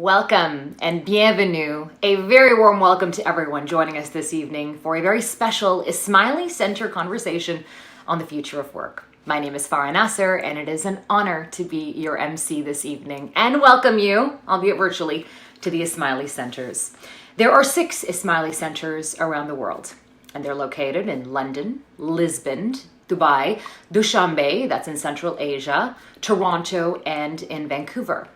Welcome and bienvenue. A very warm welcome to everyone joining us this evening for a very special Ismaili Center conversation on the future of work. My name is Farah Nasser, and it is an honor to be your MC this evening and welcome you, albeit virtually, to the Ismaili Centers. There are 6 Ismaili Centers around the world, and they're located in London, Lisbon, Dubai, Dushanbe, that's in Central Asia, Toronto, and in Vancouver.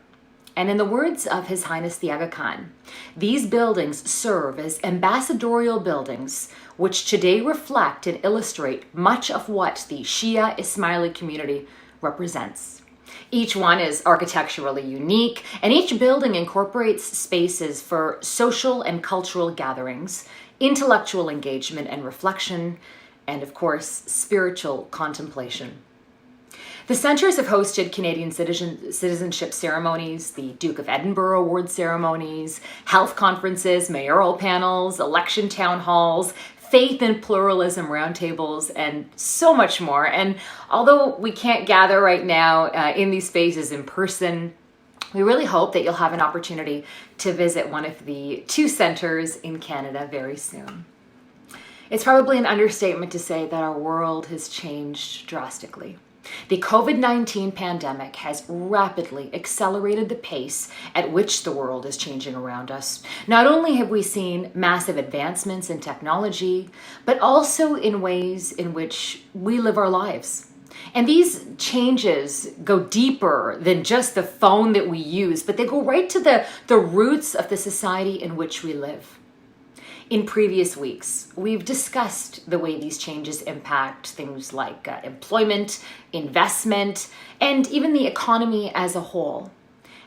And in the words of His Highness the Aga Khan, these buildings serve as ambassadorial buildings which today reflect and illustrate much of what the Shia Ismaili community represents. Each one is architecturally unique, and each building incorporates spaces for social and cultural gatherings, intellectual engagement and reflection, and of course, spiritual contemplation. The centers have hosted Canadian citizenship ceremonies, the Duke of Edinburgh Award ceremonies, health conferences, mayoral panels, election town halls, faith and pluralism roundtables, and so much more. And although we can't gather right now in these spaces in person, we really hope that you'll have an opportunity to visit one of the 2 centers in Canada very soon. It's probably an understatement to say that our world has changed drastically. The COVID-19 pandemic has rapidly accelerated the pace at which the world is changing around us. Not only have we seen massive advancements in technology, but also in ways in which we live our lives. And these changes go deeper than just the phone that we use, but they go right to the roots of the society in which we live. In previous weeks, we've discussed the way these changes impact things like employment, investment, and even the economy as a whole.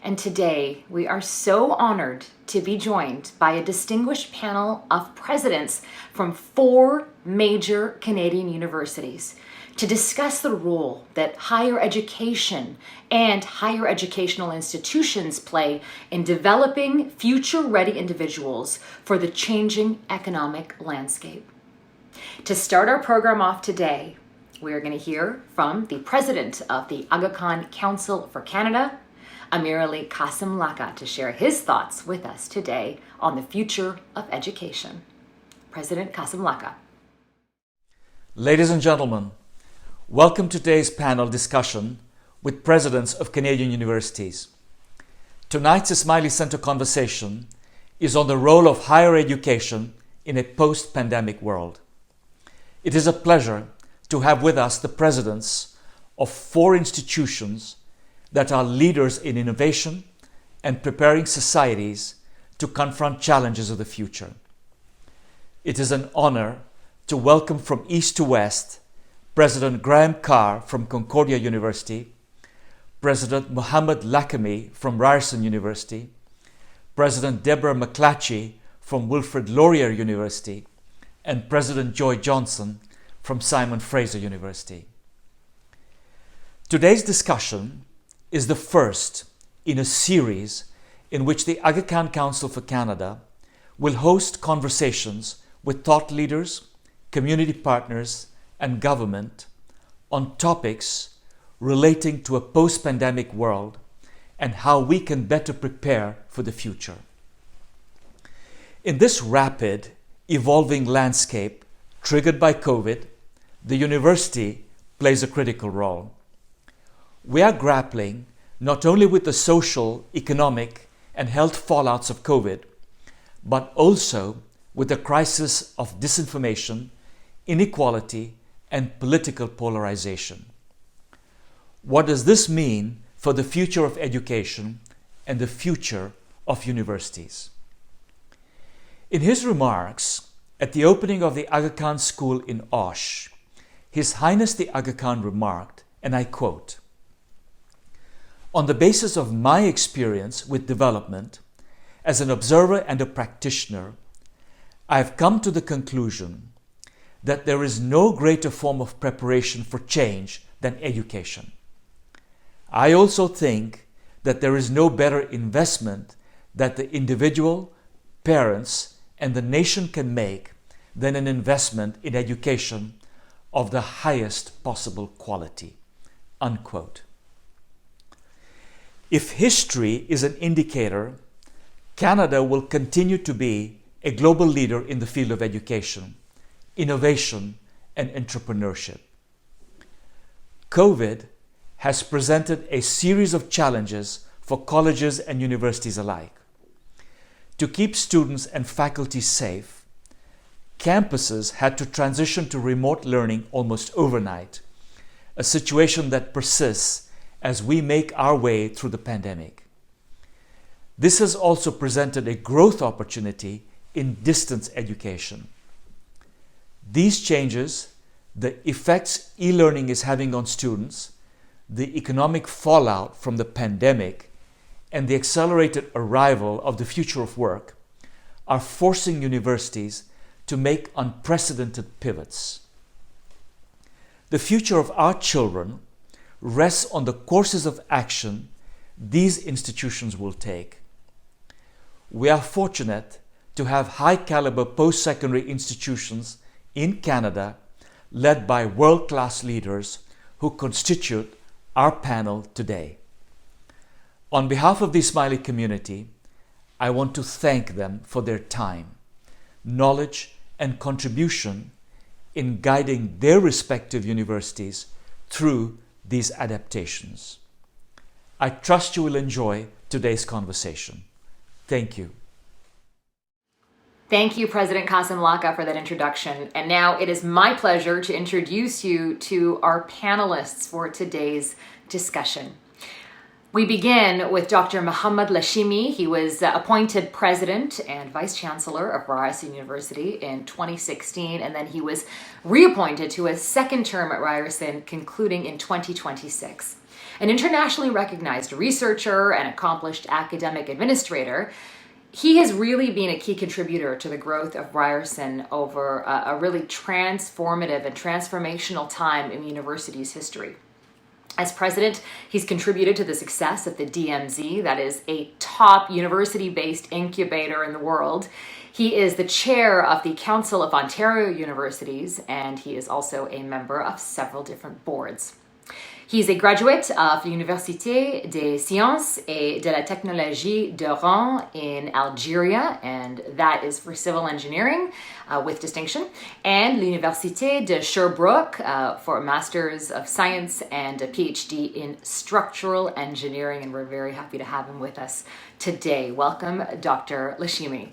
And today, we are so honored to be joined by a distinguished panel of presidents from 4 major Canadian universities to discuss the role that higher education and higher educational institutions play in developing future-ready individuals for the changing economic landscape. To start our program off today, we are going to hear from the president of the Aga Khan Council for Canada, Ismaili Centers, to share his thoughts with us today on the future of education. President Centers. Ladies and gentlemen, welcome to today's panel discussion with presidents of Canadian universities. Tonight's Ismaili Center conversation is on the role of higher education in a post-pandemic world. It is a pleasure to have with us the presidents of 4 institutions that are leaders in innovation and preparing societies to confront challenges of the future. It is an honor to welcome from east to west President Graham Carr from Concordia University, President Mohamed Lachemi from Ryerson University, President Deborah MacLatchy from Wilfrid Laurier University, and President Joy Johnson from Simon Fraser University. Today's discussion is the first in a series in which the Aga Khan Council for Canada will host conversations with thought leaders, community partners, and government on topics relating to a post-pandemic world and how we can better prepare for the future. In this rapid, evolving landscape triggered by COVID, the university plays a critical role. We are grappling not only with the social, economic, and health fallouts of COVID, but also with the crisis of disinformation, inequality, and political polarization. What does this mean for the future of education and the future of universities? In his remarks at the opening of the Aga Khan School in Osh, His Highness the Aga Khan remarked, and I quote, "On the basis of my experience with development as an observer and a practitioner, I have come to the conclusion that there is no greater form of preparation for change than education. I also think that there is no better investment that the individual, parents, and the nation can make than an investment in education of the highest possible quality." Unquote. If history is an indicator Canada will continue to be a global leader in the field of education, innovation, and entrepreneurship. COVID has presented a series of challenges for colleges and universities alike. To keep students and faculty safe, campuses had to transition to remote learning almost overnight, a situation that persists as we make our way through the pandemic. This has also presented a growth opportunity in distance education. These changes, the effects e-learning is having on students, the economic fallout from the pandemic, and the accelerated arrival of the future of work are forcing universities to make unprecedented pivots. The future of our children rests on the courses of action these institutions will take. We are fortunate to have high-caliber post-secondary institutions in Canada led by world-class leaders who constitute our panel today. On behalf of the Ismaili community, I want to thank them for their time, knowledge, and contribution in guiding their respective universities through these adaptations. I trust you will enjoy today's conversation. Thank you. Thank you, President Qasim Laka, for that introduction. And now it is my pleasure to introduce you to our panelists for today's discussion. We begin with Dr. Mohamed Lachemi. He was appointed President and Vice Chancellor of Ryerson University in 2016, and then he was reappointed to a second term at Ryerson, concluding in 2026. An internationally recognized researcher and accomplished academic administrator, he has really been a key contributor to the growth of Ryerson over a really transformative and transformational time in the university's history. As president, he's contributed to the success of the DMZ, that is a top university-based incubator in the world. He is the chair of the Council of Ontario Universities, and he is also a member of several different boards. He's a graduate of l'Université des Sciences et de la Technologie de Rouen in Algeria, and that is for civil engineering with distinction, and l'Université de Sherbrooke for a Master's of Science and a PhD in Structural Engineering, and we're very happy to have him with us today. Welcome, Dr. Lashimi.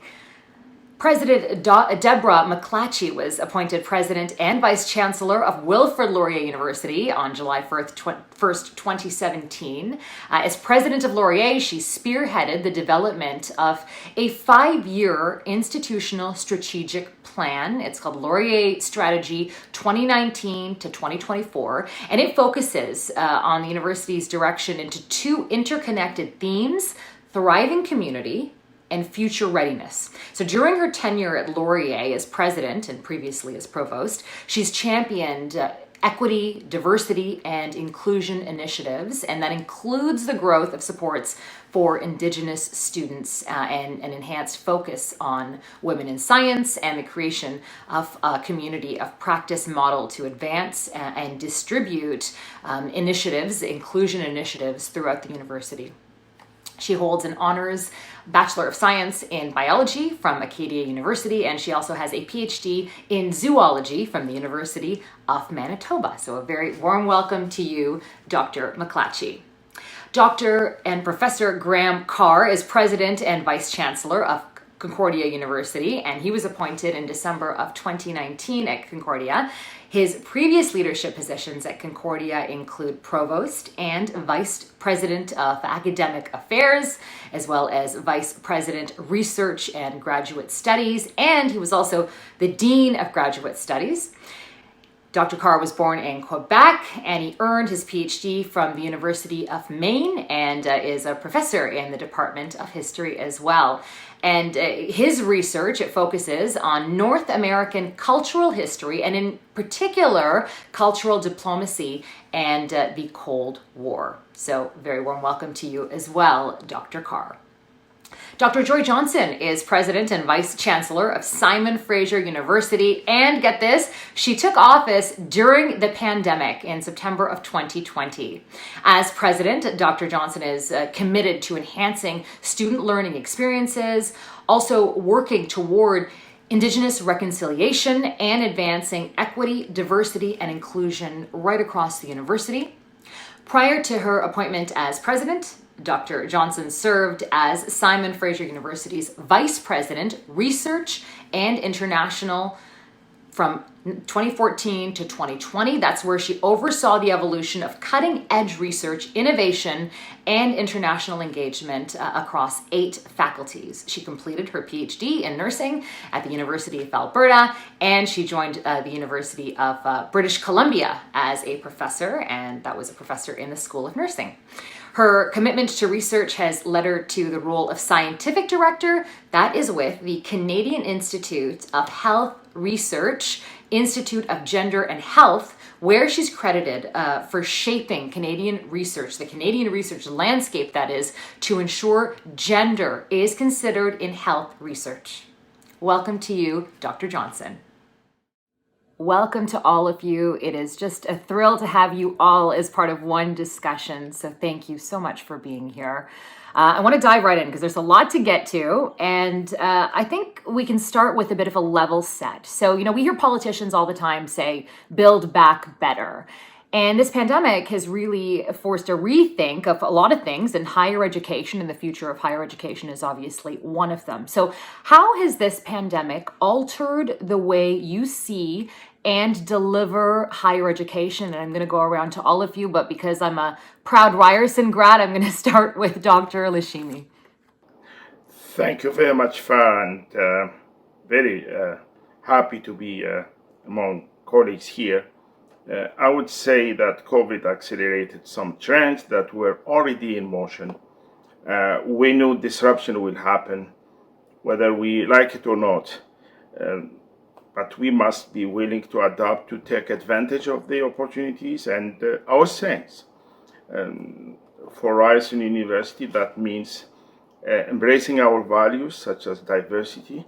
President Deborah MacLatchy was appointed President and Vice Chancellor of Wilfrid Laurier University on July 1st, 2017. As President of Laurier, she spearheaded the development of a 5-year institutional strategic plan. It's called Laurier Strategy 2019 to 2024, and it focuses on the university's direction into 2 interconnected themes: thriving community and future readiness. So during her tenure at Laurier as president and previously as provost, she's championed equity, diversity, and inclusion initiatives, and that includes the growth of supports for Indigenous students and an enhanced focus on women in science and the creation of a community of practice model to advance and distribute initiatives, inclusion initiatives throughout the university. She holds an honors Bachelor of Science in Biology from Acadia University, and she also has a PhD in Zoology from the University of Manitoba. So a very warm welcome to you, Dr. Mcclatchy. Dr. and Professor Graham Carr is President and Vice Chancellor of Concordia University, and he was appointed in December of 2019 at Concordia. His previous leadership positions at Concordia include Provost and Vice President of Academic Affairs, as well as Vice President Research and Graduate Studies, and he was also the Dean of Graduate Studies. Dr. Carr was born in Quebec, and he earned his PhD from the University of Maine and is a professor in the Department of History as well. And his research, it focuses on North American cultural history, and in particular, cultural diplomacy and the Cold War. So very warm welcome to you as well, Dr. Carr. Dr. Joy Johnson is president and vice chancellor of Simon Fraser University. And get this, she took office during the pandemic in September of 2020. As president, Dr. Johnson is committed to enhancing student learning experiences, also working toward Indigenous reconciliation and advancing equity, diversity, and inclusion right across the university. Prior to her appointment as president, Dr. Johnson served as Simon Fraser University's Vice President, Research and International from 2014 to 2020. That's where she oversaw the evolution of cutting-edge research, innovation, and international engagement across 8 faculties. She completed her PhD in nursing at the University of Alberta, and she joined the University of British Columbia as a professor, and that was a professor in the School of Nursing. Her commitment to research has led her to the role of scientific director. That is with the Canadian Institute of Health Research, Institute of Gender and Health, where she's credited for shaping Canadian research, the Canadian research landscape, that is, to ensure gender is considered in health research. Welcome to you, Dr. Johnson. Welcome to all of you. It is just a thrill to have you all as part of one discussion. So thank you so much for being here. I want to dive right in because there's a lot to get to. And I think we can start with a bit of a level set. So, we hear politicians all the time say, build back better. And this pandemic has really forced a rethink of a lot of things, and higher education and the future of higher education is obviously one of them. So how has this pandemic altered the way you see and deliver higher education? And I'm going to go around to all of you, but because I'm a proud Ryerson grad, I'm going to start with Dr. Lachemi. Thank you very much, Farah, and very happy to be among colleagues here. I would say that COVID accelerated some trends that were already in motion. We knew disruption will happen, whether we like it or not. But we must be willing to adapt to take advantage of the opportunities and our strengths. For Ryerson University, that means embracing our values such as diversity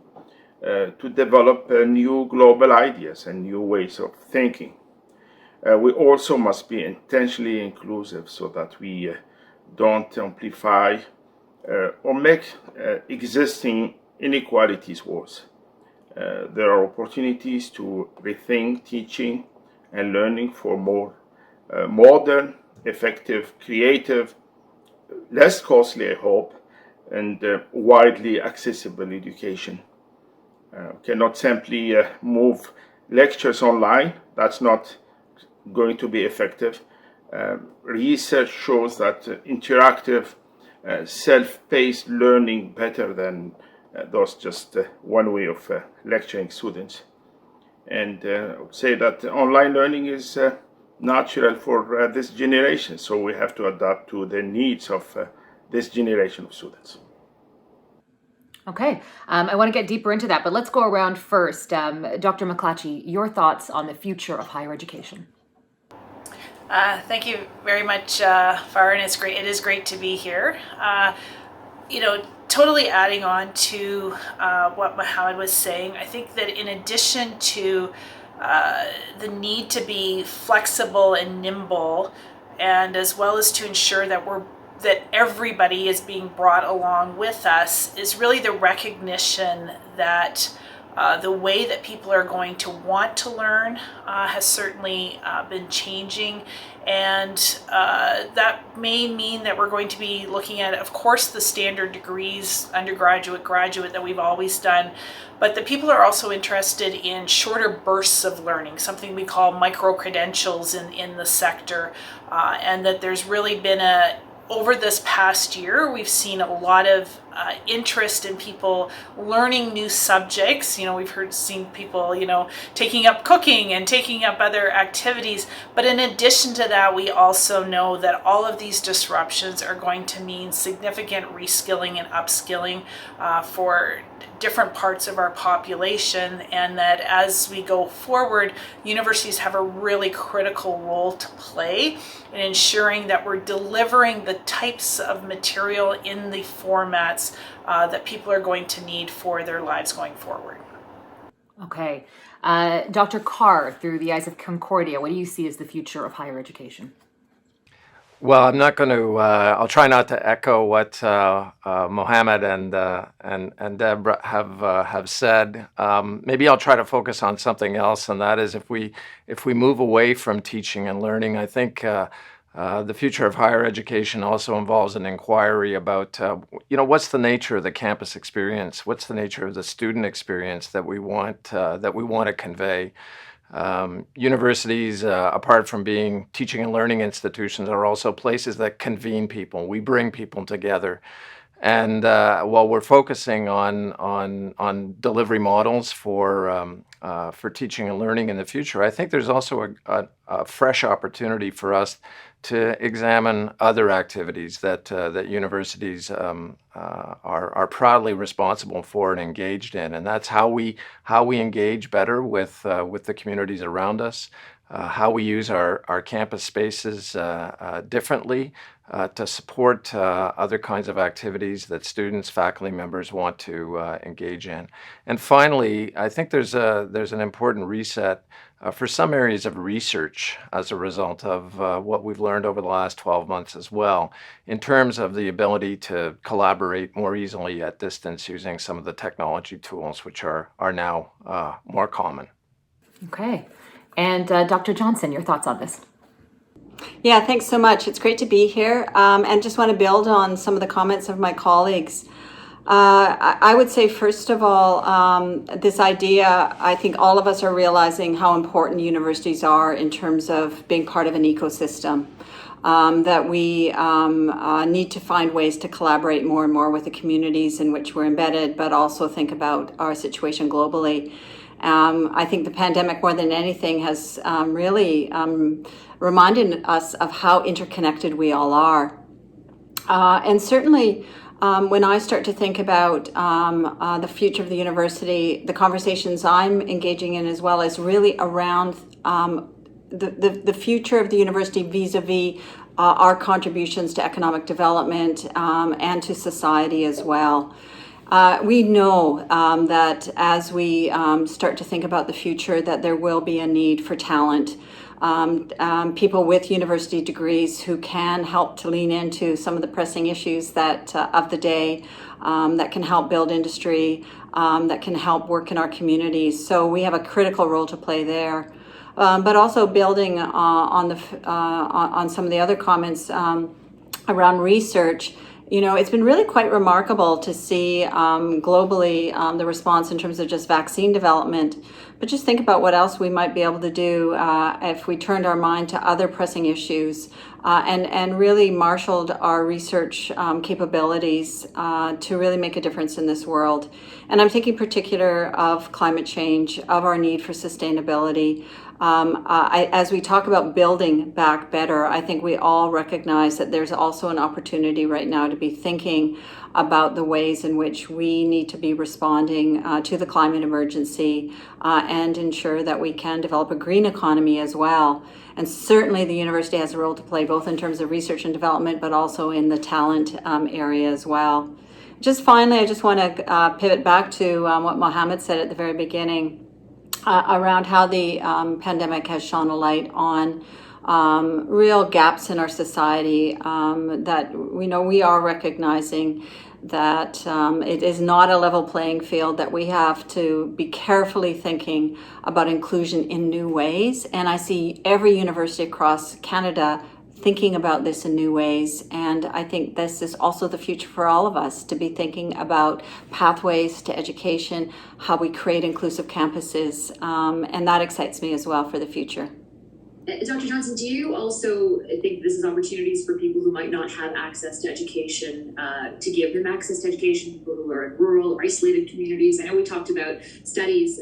to develop new global ideas and new ways of thinking. We also must be intentionally inclusive so that we don't amplify or make existing inequalities worse. There are opportunities to rethink teaching and learning for more modern, effective, creative, less costly, I hope, and widely accessible education. Cannot simply move lectures online. That's not going to be effective. Research shows that interactive, self-paced learning better than those just one way of lecturing students. And I would say that online learning is natural for this generation, so we have to adapt to the needs of this generation of students. Okay, I want to get deeper into that, but let's go around first. Dr. Mcclatchy, your thoughts on the future of higher education? Thank you very much, Farah, and it is great to be here. Totally adding on to what Mohamed was saying, I think that in addition to the need to be flexible and nimble, and as well as to ensure that everybody is being brought along with us, is really the recognition that the way that people are going to want to learn has certainly been changing, and that may mean that we're going to be looking at, of course, the standard degrees, undergraduate, graduate, that we've always done, but the people are also interested in shorter bursts of learning, something we call micro-credentials in the sector, and that there's really been over this past year, we've seen a lot of interest in people learning new subjects. We've seen people, taking up cooking and taking up other activities. But in addition to that, we also know that all of these disruptions are going to mean significant reskilling and upskilling for different parts of our population, and that as we go forward, universities have a really critical role to play in ensuring that we're delivering the types of material in the formats skills that people are going to need for their lives going forward. Okay. Dr. Carr, through the eyes of Concordia, what do you see as the future of higher education? Well, I'm not going to. I'll try not to echo what Mohamed and Deborah have said. Maybe I'll try to focus on something else, and that is if we move away from teaching and learning, I think the future of higher education also involves an inquiry about what's the nature of the campus experience, what's the nature of the student experience that we want to convey. Universities, apart from being teaching and learning institutions, are also places that convene people. We bring people together. And while we're focusing on delivery models for teaching and learning in the future, I think there's also a fresh opportunity for us to examine other activities that universities are proudly responsible for and engaged in, and that's how we engage better with the communities around us, how we use our campus spaces differently to support other kinds of activities that students, faculty members want to engage in. And finally, I think there's an important reset for some areas of research as a result of what we've learned over the last 12 months as well, in terms of the ability to collaborate more easily at distance using some of the technology tools which are now more common. Okay. And Dr. Johnson, your thoughts on this? Yeah, thanks so much. It's great to be here, and just want to build on some of the comments of my colleagues. I would say, first of all, this idea, I think all of us are realizing how important universities are in terms of being part of an ecosystem, that we need to find ways to collaborate more and more with the communities in which we're embedded, but also think about our situation globally. I think the pandemic, more than anything, has really reminded us of how interconnected we all are. And certainly, when I start to think about the future of the university, the conversations I'm engaging in as well is really around the future of the university vis-a-vis our contributions to economic development and to society as well. We know that as we start to think about the future, that there will be a need for talent. People with university degrees who can help to lean into some of the pressing issues that of the day, that can help build industry, that can help work in our communities. So we have a critical role to play there. But also building on some of the other comments around research. You know, it's been really quite remarkable to see globally the response in terms of just vaccine development. But just think about what else we might be able to do if we turned our mind to other pressing issues and really marshaled our research capabilities to really make a difference in this world. And I'm thinking particular of climate change, of our need for sustainability. As we talk about building back better, I think we all recognize that there's also an opportunity right now to be thinking about the ways in which we need to be responding to the climate emergency and ensure that we can develop a green economy as well. And certainly the university has a role to play both in terms of research and development, but also in the talent area as well. Just finally, I just want to pivot back to what Mohamed said at the very beginning. Around how the pandemic has shone a light on real gaps in our society, that we are recognizing that it is not a level playing field, that we have to be carefully thinking about inclusion in new ways. And I see every university across Canada thinking about this in new ways. And I think this is also the future for all of us, to be thinking about pathways to education, how we create inclusive campuses. And that excites me as well for the future. Dr. Johnson, do you also think this is opportunities for people who might not have access to education, to give them access to education, people who are in rural or isolated communities? I know we talked about studies,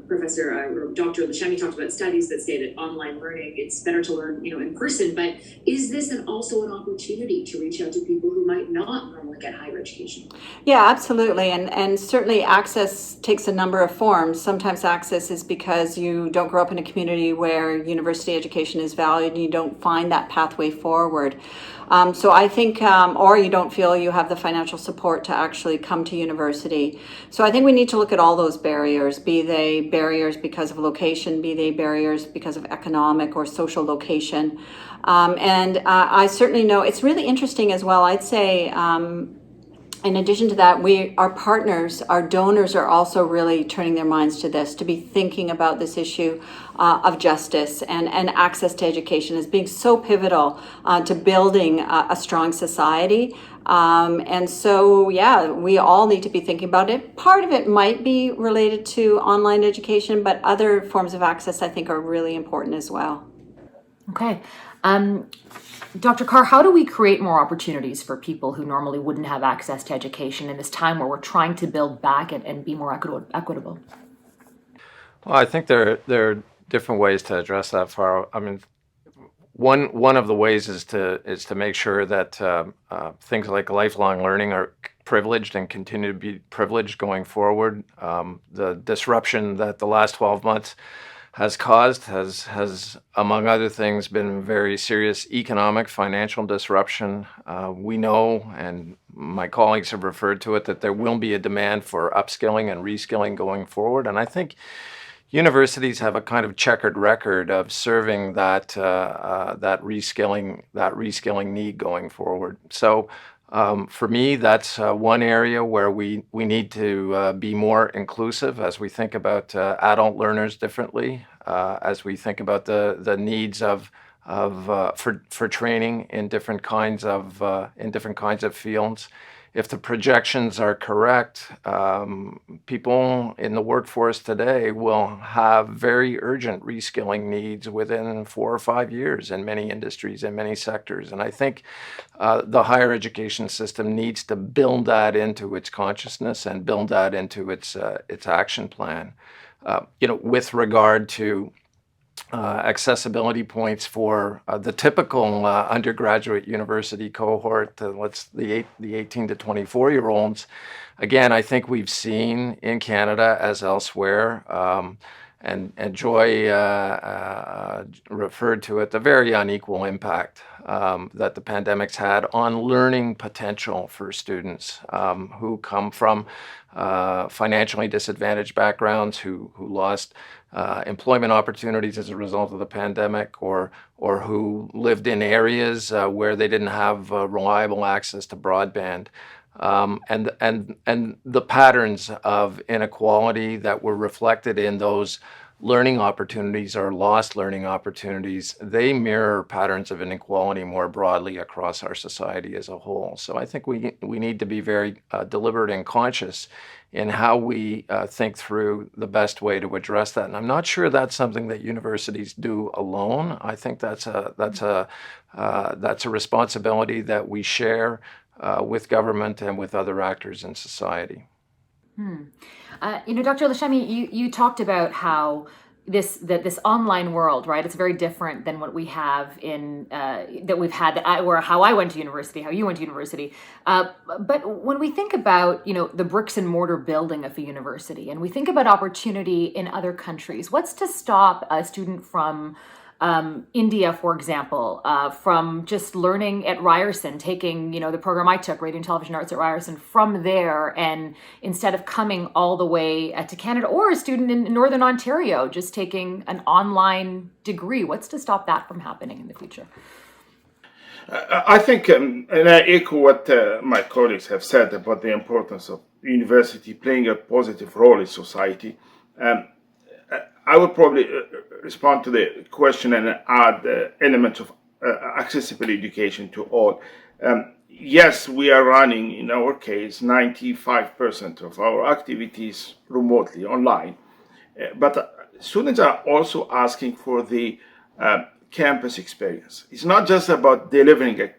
Professor Dr. Lachemi talked about studies that say that online learning, it's better to learn, in person, but is this also an opportunity to reach out to people who might not normally get higher education? Yeah, absolutely. And certainly access takes a number of forms. Sometimes access is because you don't grow up in a community where university education is valued and you don't find that pathway forward. So I think, or you don't feel you have the financial support to actually come to university. So I think we need to look at all those barriers, be they barriers because of location, be they barriers because of economic or social location. And I certainly know it's really interesting as well. I'd say, in addition to that, our partners, our donors are also really turning their minds to this, to be thinking about this issue of justice and access to education as being so pivotal to building a strong society. And so, yeah, we all need to be thinking about it. Part of it might be related to online education, but other forms of access I think are really important as well. Okay. Dr. Carr, how do we create more opportunities for people who normally wouldn't have access to education in this time where we're trying to build back and be more equitable? Well, I think there are different ways to address that, Farah. I mean, one of the ways is to make sure that things like lifelong learning are privileged and continue to be privileged going forward. The disruption that the last 12 months has caused has among other things been very serious economic, financial disruption. We know, and my colleagues have referred to it, that there will be a demand for upskilling and reskilling going forward. And I think universities have a kind of checkered record of serving that reskilling need going forward. So for me, that's one area where we need to be more inclusive as we think about adult learners differently, as we think about the needs for training in different kinds of fields. If the projections are correct, people in the workforce today will have very urgent reskilling needs within 4 or 5 years in many industries and many sectors. And I think the higher education system needs to build that into its consciousness and build that into its action plan. With regard to accessibility points for the typical undergraduate university cohort, the 18 to 24-year-olds. Again, I think we've seen in Canada as elsewhere, and Joy referred to it, the very unequal impact that the pandemic's had on learning potential for students who come from financially disadvantaged backgrounds, who lost employment opportunities as a result of the pandemic, or who lived in areas where they didn't have reliable access to broadband. And the patterns of inequality that were reflected in those learning opportunities or lost learning opportunities, they mirror patterns of inequality more broadly across our society as a whole. So I think we need to be very deliberate and conscious in how we think through the best way to address that. And I'm not sure that's something that universities do alone. I think that's a responsibility that we share with government and with other actors in society. Dr. Lachemi, you talked about how this online world, right? It's very different than what we have how I went to university, how you went to university. But when we think about, the bricks and mortar building of a university, and we think about opportunity in other countries, what's to stop a student from India, for example, from just learning at Ryerson, taking, the program I took, Radio and Television Arts at Ryerson, from there, and instead of coming all the way to Canada, or a student in Northern Ontario, just taking an online degree. What's to stop that from happening in the future? I think, and I echo what my colleagues have said about the importance of university playing a positive role in society. I would probably respond to the question and add elements of accessible education to all. Yes, we are running, in our case, 95% of our activities remotely, online. But students are also asking for the campus experience. It's not just about delivering a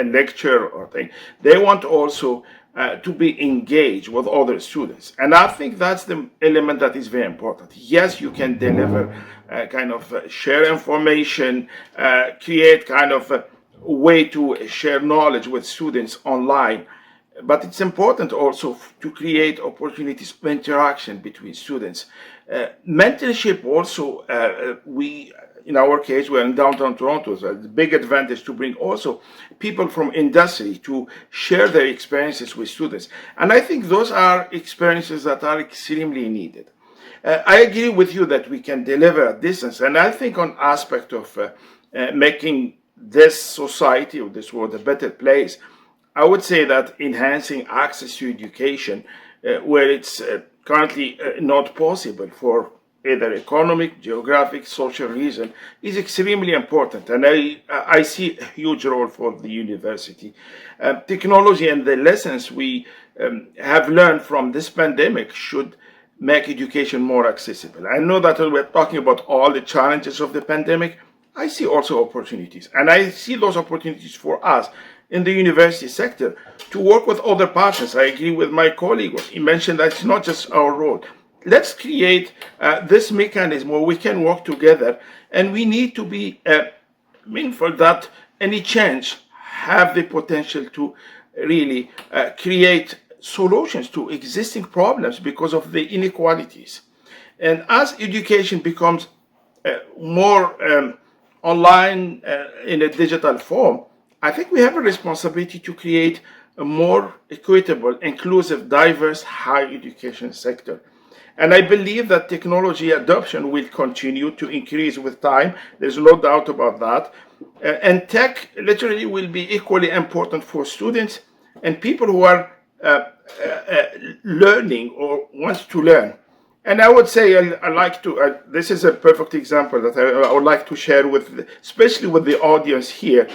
lecture or thing. They want also to be engaged with other students. And I think that's the element that is very important. Yes, you can deliver share information, create kind of a way to share knowledge with students online. but it's important also to create opportunities of interaction between students. Mentorship also, in our case, we're in downtown Toronto, so it's a big advantage to bring also people from industry to share their experiences with students. And I think those are experiences that are extremely needed. I agree with you that we can deliver at distance, and I think on aspect of making this society or this world a better place, I would say that enhancing access to education where it's currently not possible for either economic, geographic, social reason is extremely important. And I see a huge role for the university. Technology and the lessons we have learned from this pandemic should make education more accessible. I know that we're talking about all the challenges of the pandemic. I see also opportunities, and I see those opportunities for us in the university sector to work with other partners. I agree with my colleague. He mentioned that it's not just our role. Let's create this mechanism where we can work together, and we need to be mindful that any change have the potential to really create solutions to existing problems because of the inequalities. And as education becomes more online in a digital form, I think we have a responsibility to create a more equitable, inclusive, diverse higher education sector. And I believe that technology adoption will continue to increase with time. There's no doubt about that. And tech literally will be equally important for students and people who are learning or want to learn. And I would say I like to, this is a perfect example that I would like to share with, especially with the audience here.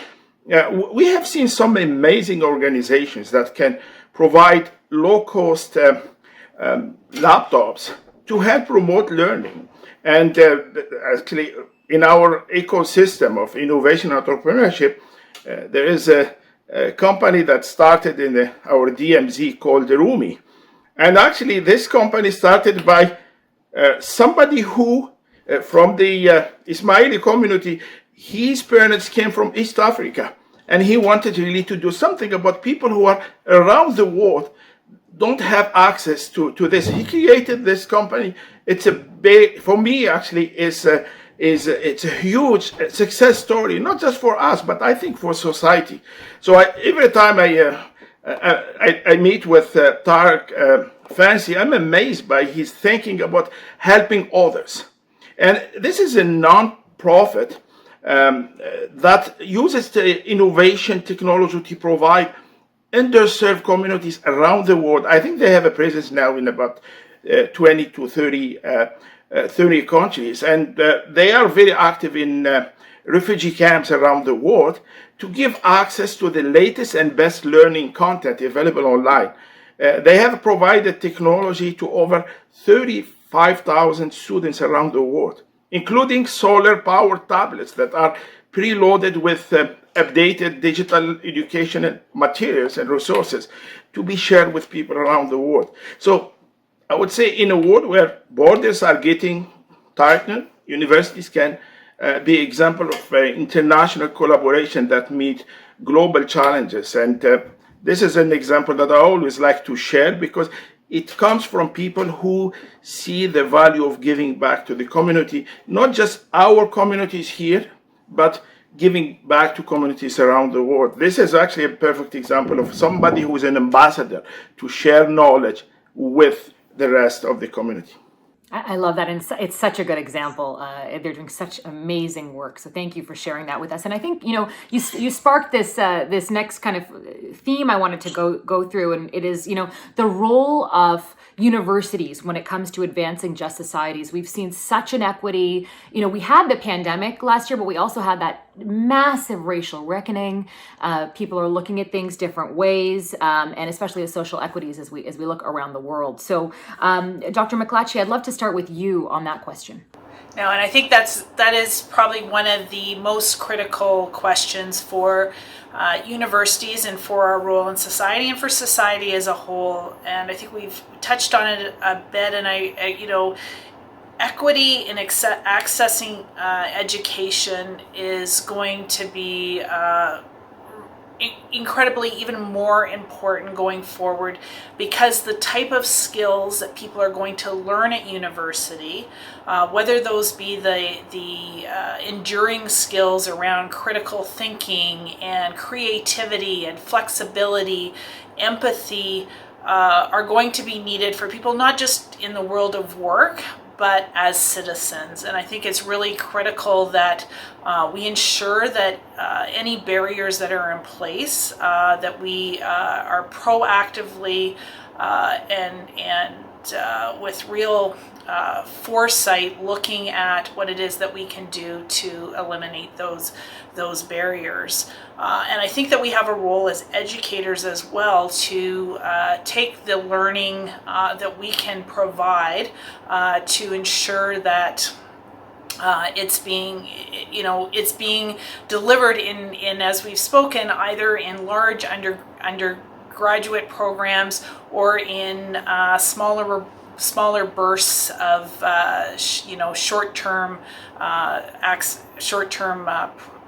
We have seen some amazing organizations that can provide low-cost laptops to help remote learning. And actually, in our ecosystem of innovation and entrepreneurship, there is a company that started in our DMZ called Rumi. And actually, this company started by somebody who, from the Ismaili community, his parents came from East Africa. And he wanted really to do something about people who are around the world don't have access to this. He created this company. It's a big, for me actually, it's a huge success story, not just for us, but I think for society. So every time I meet with Tarek Fancy, I'm amazed by his thinking about helping others. And this is a non-profit that uses the innovation technology to provide underserved communities around the world. I think they have a presence now in about 20 to 30 countries, and they are very active in refugee camps around the world to give access to the latest and best learning content available online. They have provided technology to over 35,000 students around the world, including solar-powered tablets that are preloaded with updated digital educational materials and resources to be shared with people around the world. So I would say in a world where borders are getting tighter, universities can be an example of international collaboration that meet global challenges. And this is an example that I always like to share because it comes from people who see the value of giving back to the community, not just our communities here, but giving back to communities around the world. This is actually a perfect example of somebody who is an ambassador to share knowledge with the rest of the community. I love that, and it's such a good example. They're doing such amazing work, so thank you for sharing that with us. And I think you sparked this this next kind of theme I wanted to go through, and it is the role of universities when it comes to advancing just societies. We've seen such inequity. We had the pandemic last year, but we also had that massive racial reckoning. People are looking at things different ways, and especially as social equities as we look around the world. So, Dr. Mcclatchy, I'd love to start with you on that question. No, and I think that is probably one of the most critical questions for universities and for our role in society and for society as a whole. And I think we've touched on it a bit. And equity in accessing education is going to be incredibly even more important going forward, because the type of skills that people are going to learn at university, whether those be the enduring skills around critical thinking and creativity and flexibility, empathy, are going to be needed for people not just in the world of work, but as citizens. And I think it's really critical that we ensure that any barriers that are in place, that we are proactively and with real foresight looking at what it is that we can do to eliminate those barriers. And I think that we have a role as educators as well to take the learning that we can provide to ensure that it's being delivered in as we've spoken, either in large undergraduate programs or in smaller bursts of short-term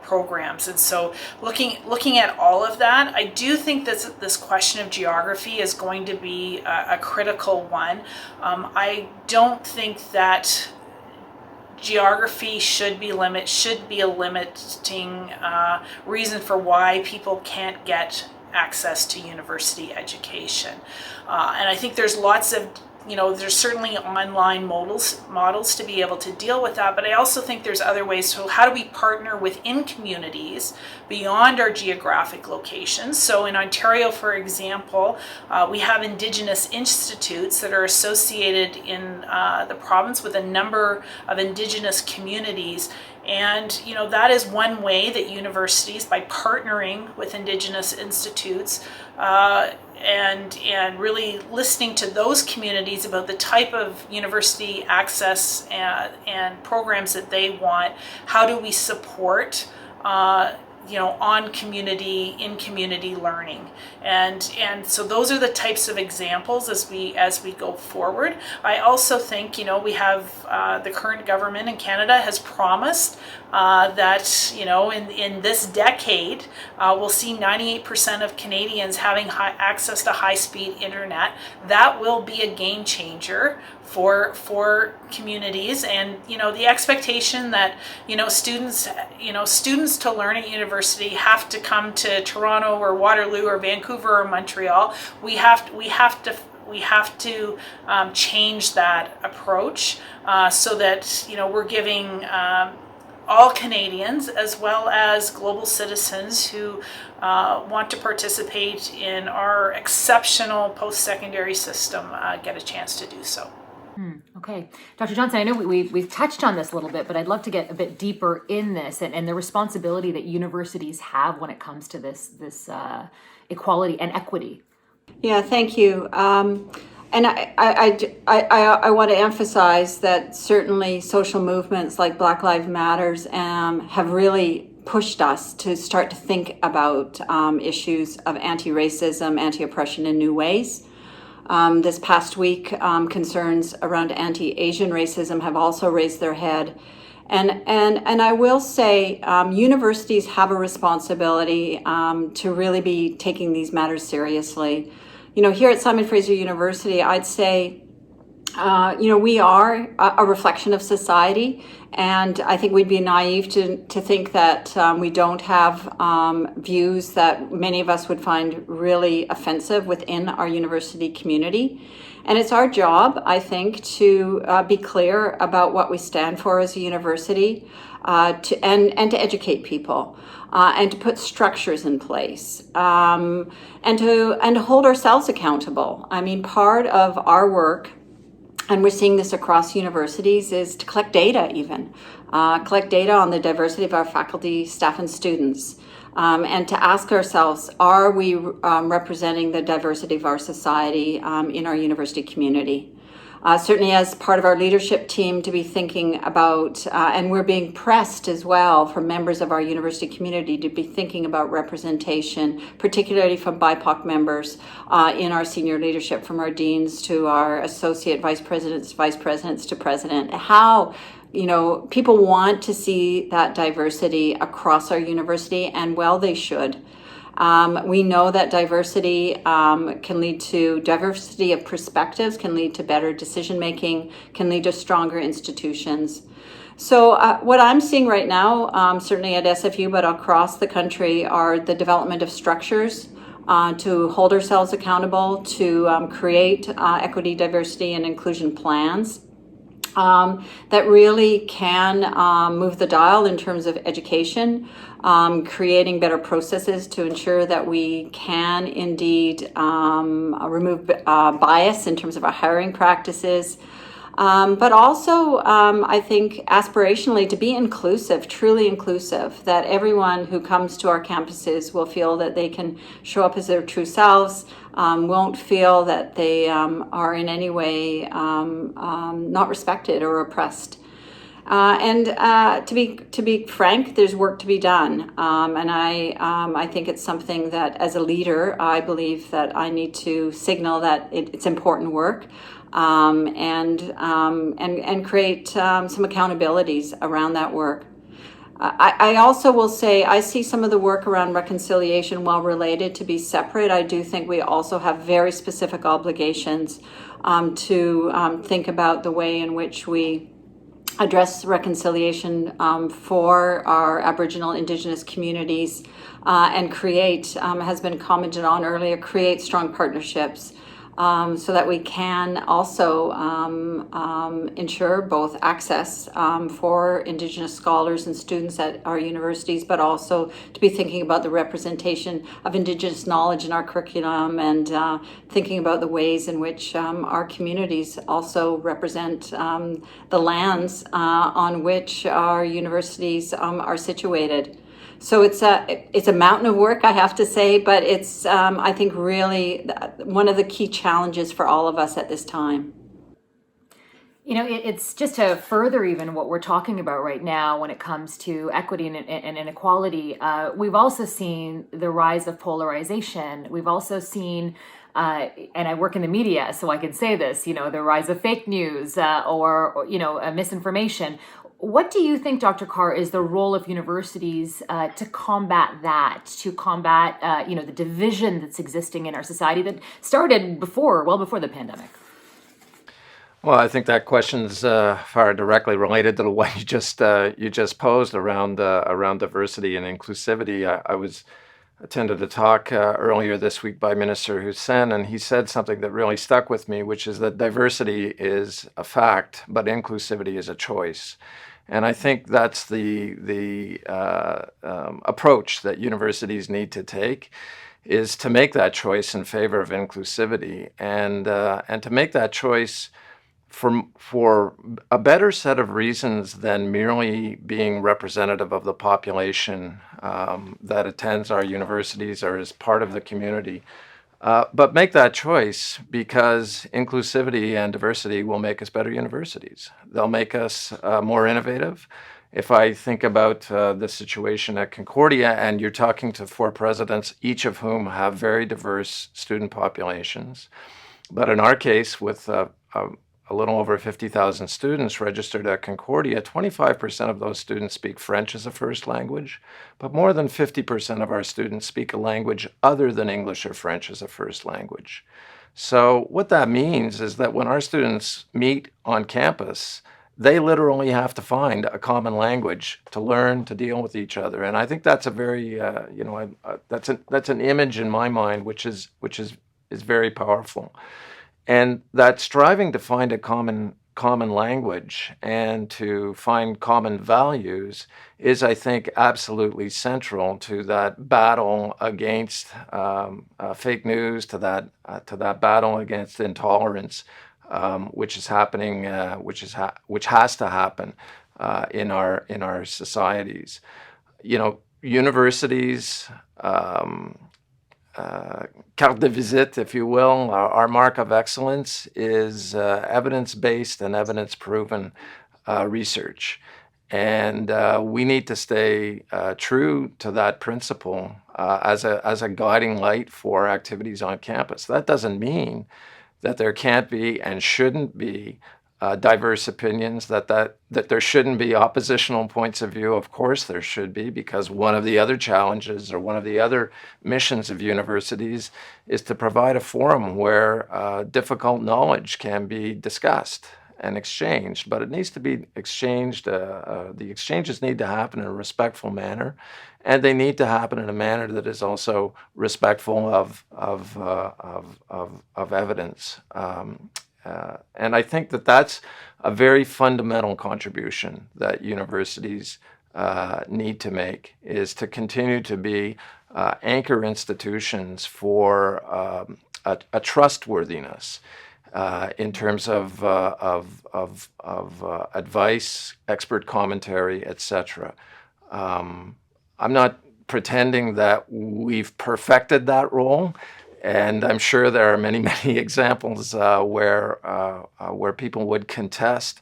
programs. And so looking at all of that, I do think that this question of geography is going to be a critical one. I don't think that geography should be a limiting reason for why people can't get access to university education. And I think there's lots of there's certainly online models to be able to deal with that, but I also think there's other ways. So how do we partner within communities beyond our geographic locations? So in Ontario, for example, we have Indigenous institutes that are associated in the province with a number of Indigenous communities. And that is one way that universities, by partnering with Indigenous institutes, and really listening to those communities about the type of university access and programs that they want. How do we support in community learning, and so those are the types of examples as we go forward. I also think we have the current government in Canada has promised that in this decade we'll see 98% of Canadians having access to high-speed internet. That will be a game changer for communities, and the expectation that students to learn at university have to come to Toronto or Waterloo or Vancouver or Montreal. We have to change that approach so that we're giving all Canadians, as well as global citizens who want to participate in our exceptional post-secondary system, get a chance to do so. Okay. Dr. Johnson, I know we've touched on this a little bit, but I'd love to get a bit deeper in this and the responsibility that universities have when it comes to this equality and equity. Yeah, thank you. And I want to emphasize that certainly social movements like Black Lives Matters have really pushed us to start to think about issues of anti-racism, anti-oppression in new ways. This past week, concerns around anti-Asian racism have also raised their head. And I will say universities have a responsibility to really be taking these matters seriously. Here at Simon Fraser University, I'd say, we are a reflection of society, and I think we'd be naive to think that we don't have views that many of us would find really offensive within our university community. And it's our job, I think, to be clear about what we stand for as a university, and to educate people. And to put structures in place, and to hold ourselves accountable. I mean, part of our work, and we're seeing this across universities, is to collect data collect data on the diversity of our faculty, staff, and students, and to ask ourselves, are we representing the diversity of our society in our university community? Certainly as part of our leadership team to be thinking about, and we're being pressed as well from members of our university community to be thinking about representation, particularly from BIPOC members in our senior leadership, from our deans to our associate vice presidents to president. How people want to see that diversity across our university, and well, they should. We know that diversity can lead to diversity of perspectives, can lead to better decision making, can lead to stronger institutions. So what I'm seeing right now, certainly at SFU, but across the country, are the development of structures to hold ourselves accountable, to create equity, diversity, and inclusion plans that really can move the dial in terms of education, creating better processes to ensure that we can indeed remove bias in terms of our hiring practices. But also, I think aspirationally to be inclusive, truly inclusive, that everyone who comes to our campuses will feel that they can show up as their true selves, won't feel that they are in any way not respected or oppressed. And to be frank, there's work to be done, and I think it's something that, as a leader, I believe that I need to signal that it's important work. And create some accountabilities around that work. I also will say I see some of the work around reconciliation, while related, to be separate. I do think we also have very specific obligations to think about the way in which we address reconciliation for our Aboriginal Indigenous communities and create, has been commented on earlier, create strong partnerships. So that we can also ensure both access for Indigenous scholars and students at our universities, but also to be thinking about the representation of Indigenous knowledge in our curriculum, and thinking about the ways in which our communities also represent the lands on which our universities are situated. So it's a mountain of work, I have to say, but it's, I think, really one of the key challenges for all of us at this time. You know, it's just to further even what we're talking about right now when it comes to equity and inequality. We've also seen the rise of polarization. We've also seen, and I work in the media, so I can say this, you know, the rise of fake news or misinformation. What do you think, Dr. Carr, is the role of universities to combat that, to combat, the division that's existing in our society that started well before the pandemic? Well, I think that question's far directly related to the one you just posed around diversity and inclusivity. I attended a talk earlier this week by Minister Hussein, and he said something that really stuck with me, which is that diversity is a fact, but inclusivity is a choice. And I think that's the approach that universities need to take, is to make that choice in favor of inclusivity, and to make that choice for a better set of reasons than merely being representative of the population that attends our universities or is part of the community. But make that choice because inclusivity and diversity will make us better universities. They'll make us more innovative. If I think about the situation at Concordia, and you're talking to 4 presidents, each of whom have very diverse student populations, but in our case, with a little over 50,000 students registered at Concordia, 25% of those students speak French as a first language, but more than 50% of our students speak a language other than English or French as a first language. So what that means is that when our students meet on campus, they literally have to find a common language to learn to deal with each other. And I think that's a very, that's an image in my mind, which is very powerful. And that striving to find a common language and to find common values is, I think, absolutely central to that battle against fake news, to that battle against intolerance, which is happening, which has to happen in our societies. You know, universities. Carte de visite, if you will, our mark of excellence is evidence-based and evidence-proven research. And we need to stay true to that principle as a guiding light for activities on campus. That doesn't mean that there can't be and shouldn't be diverse opinions, that there shouldn't be oppositional points of view. Of course there should be, because one of the other challenges or one of the other missions of universities is to provide a forum where difficult knowledge can be discussed and exchanged, but it needs to be exchanged. The exchanges need to happen in a respectful manner, and they need to happen in a manner that is also respectful of evidence. And I think that that's a very fundamental contribution that universities need to make, is to continue to be anchor institutions for a trustworthiness in terms of advice, expert commentary, etc. I'm not pretending that we've perfected that role, and I'm sure there are many, many examples where people would contest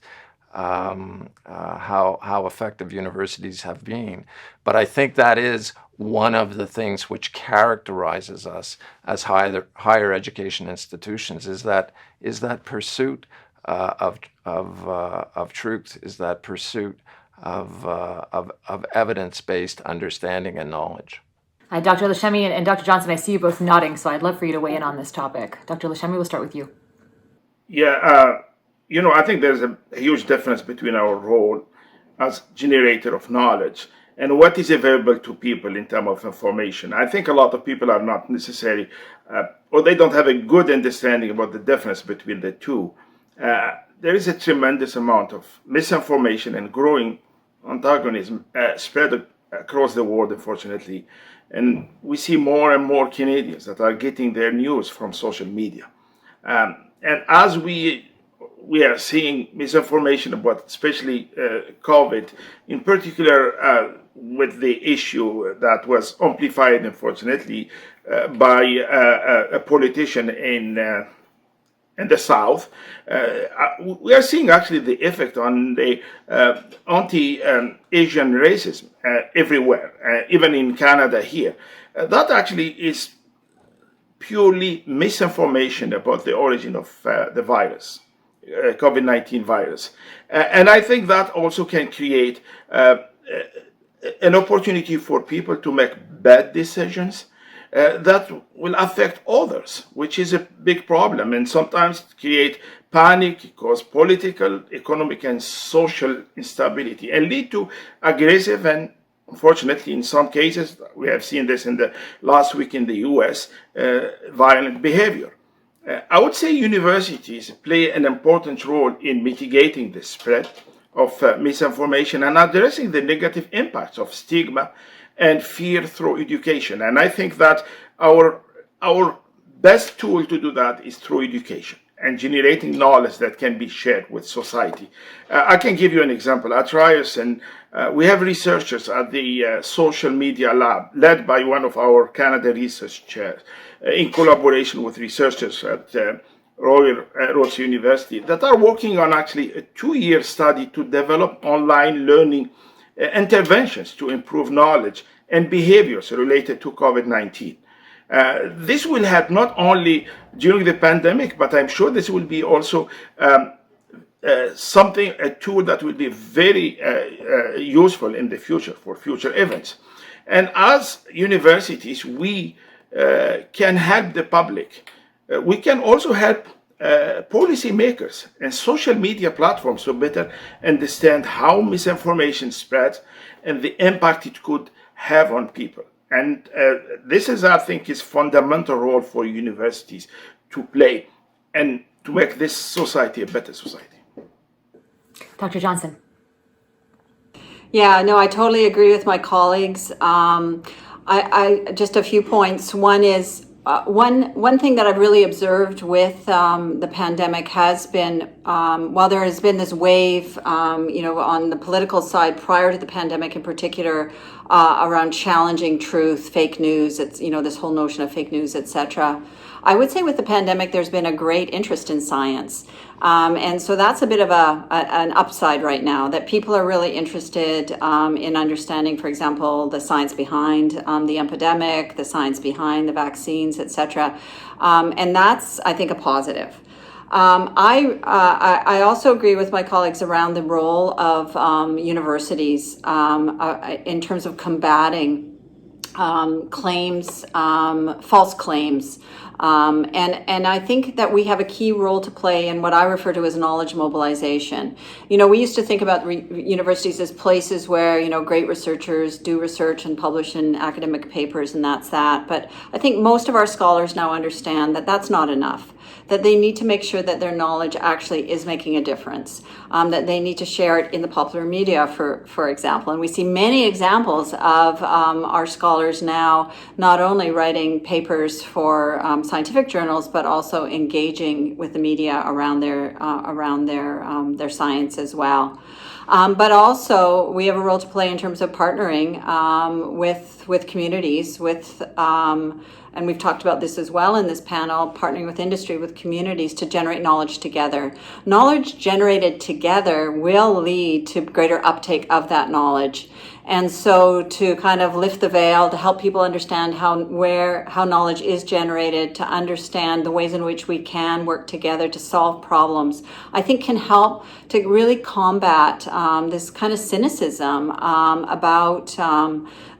how effective universities have been. But I think that is one of the things which characterizes us as higher education institutions, is that pursuit of truth, is that pursuit of evidence-based understanding and knowledge. Dr. Lachemi and Dr. Johnson, I see you both nodding, so I'd love for you to weigh in on this topic. Dr. Lachemi, we'll start with you. Yeah, I think there's a huge difference between our role as generator of knowledge and what is available to people in terms of information. I think a lot of people are not necessarily, or they don't have a good understanding about the difference between the two. There is a tremendous amount of misinformation and growing antagonism spread across the world, unfortunately. And we see more and more Canadians that are getting their news from social media. And as we are seeing misinformation about especially COVID, in particular with the issue that was amplified, unfortunately, by a politician in the South, we are seeing actually the effect on the anti-Asian racism everywhere, even in Canada here. That actually is purely misinformation about the origin of the virus, COVID-19 virus. And I think that also can create an opportunity for people to make bad decisions that will affect others, which is a big problem, and sometimes create panic, cause political, economic, and social instability, and lead to aggressive and, unfortunately, in some cases, we have seen this in the last week in the US, violent behavior. I would say universities play an important role in mitigating the spread of misinformation and addressing the negative impacts of stigma and fear through education. And I think that our best tool to do that is through education and generating knowledge that can be shared with society. I can give you an example. At Ryerson, we have researchers at the social media lab led by one of our Canada research chairs in collaboration with researchers at Ryerson University that are working on actually a 2-year study to develop online learning interventions to improve knowledge and behaviors related to COVID-19. This will help not only during the pandemic, but I'm sure this will be also a tool that will be very useful in the future for future events. And as universities, we can help the public. We can also help policymakers and social media platforms to better understand how misinformation spreads and the impact it could have on people. And this is, I think, is fundamental role for universities to play and to make this society a better society. Dr. Johnson. Yeah, no, I totally agree with my colleagues. I just a few points. One is one thing that I've really observed with the pandemic has been, while there has been this wave, on the political side prior to the pandemic in particular, around challenging truth, fake news, it's, this whole notion of fake news, etc. I would say with the pandemic, there's been a great interest in science. And so that's a bit of an upside right now, that people are really interested in understanding, for example, the science behind the epidemic, the science behind the vaccines, etc. And that's, I think, a positive. I also agree with my colleagues around the role of universities in terms of combating claims, false claims. And I think that we have a key role to play in what I refer to as knowledge mobilization. You know, we used to think about universities as places where, you know, great researchers do research and publish in academic papers, and that's that. But I think most of our scholars now understand that that's not enough, that they need to make sure that their knowledge actually is making a difference, that they need to share it in the popular media, for example. And we see many examples of our scholars now not only writing papers for scientific journals, but also engaging with the media around their science as well. But also, we have a role to play in terms of partnering with communities, and we've talked about this as well in this panel, partnering with industry, with communities to generate knowledge together. Knowledge generated together will lead to greater uptake of that knowledge. And so to kind of lift the veil, to help people understand how knowledge is generated, to understand the ways in which we can work together to solve problems, I think can help to really combat this kind of cynicism about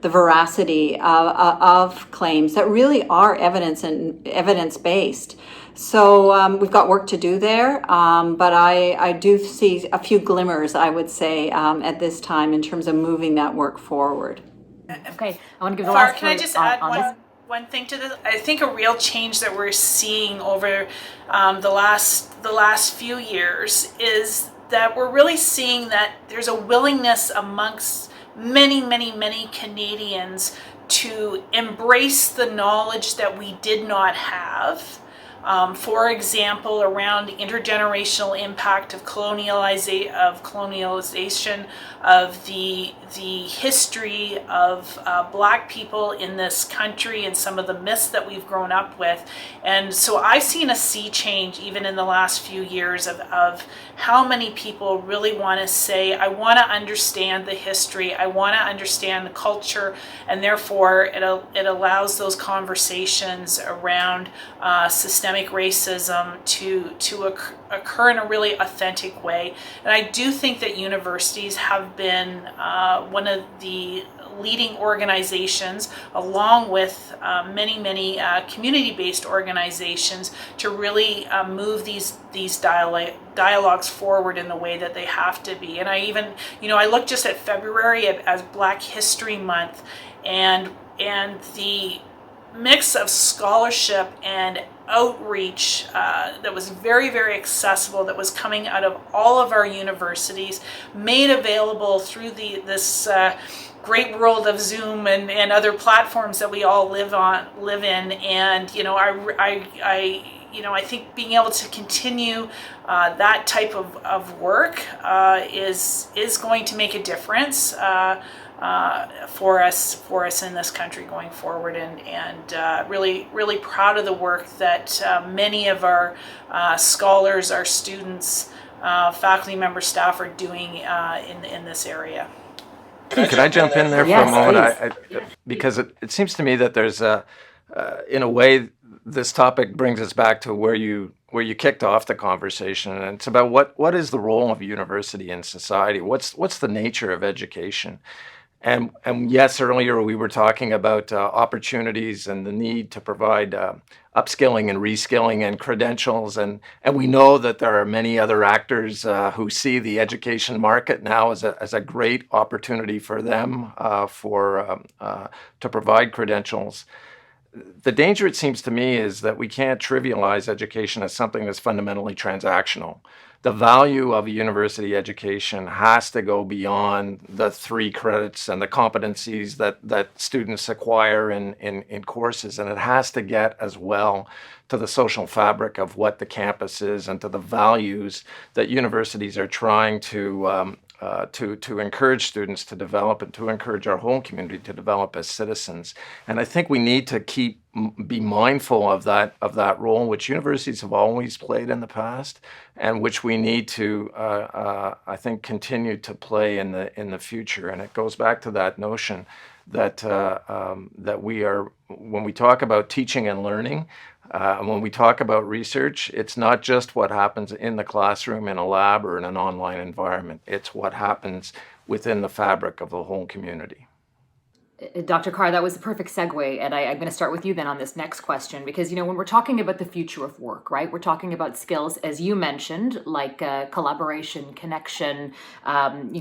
the veracity of claims that really are evidence-based. So we've got work to do there, but I do see a few glimmers, I would say, at this time in terms of moving that work forward. Okay, I want to give the Farah, last can I just add one thing to this? I think a real change that we're seeing over the last few years is that we're really seeing that there's a willingness amongst many Canadians to embrace the knowledge that we did not have. For example, around the intergenerational impact of colonialization, of the history of Black people in this country and some of the myths that we've grown up with. And so I've seen a sea change even in the last few years of how many people really want to say, I want to understand the history, I want to understand the culture, and therefore it allows those conversations around systemic racism to occur in a really authentic way. And I do think that universities have been one of the leading organizations, along with many community-based organizations, to really move these dialogues forward in the way that they have to be. And I even, I look just at February as Black History Month, and the mix of scholarship and outreach that was very accessible, that was coming out of all of our universities, made available through this great world of Zoom and other platforms that we all live in. And I think being able to continue that type of work is going to make a difference for us in this country going forward, and really proud of the work that many of our scholars, our students, faculty members, staff are doing in this area. Could I jump in there for a moment? Because it seems to me that there's in a way, this topic brings us back to where you kicked off the conversation, and it's about what is the role of university in society? What's the nature of education? And yes, earlier we were talking about opportunities and the need to provide upskilling and reskilling and credentials, and we know that there are many other actors who see the education market now as a great opportunity for them to provide credentials. The danger, it seems to me, is that we can't trivialize education as something that's fundamentally transactional. The value of a university education has to go beyond the 3 credits and the competencies that students acquire in courses, and it has to get as well to the social fabric of what the campus is and to the values that universities are trying to encourage students to develop and to encourage our whole community to develop as citizens. And I think we need to be mindful of that role, which universities have always played in the past, and which we need to, I think, continue to play in the future. And it goes back to that notion that we are, when we talk about teaching and learning, When we talk about research, it's not just what happens in the classroom, in a lab, or in an online environment. It's what happens within the fabric of the whole community. Dr. Carr, that was a perfect segue. And I'm going to start with you then on this next question, because, when we're talking about the future of work, right, we're talking about skills, as you mentioned, like collaboration, connection,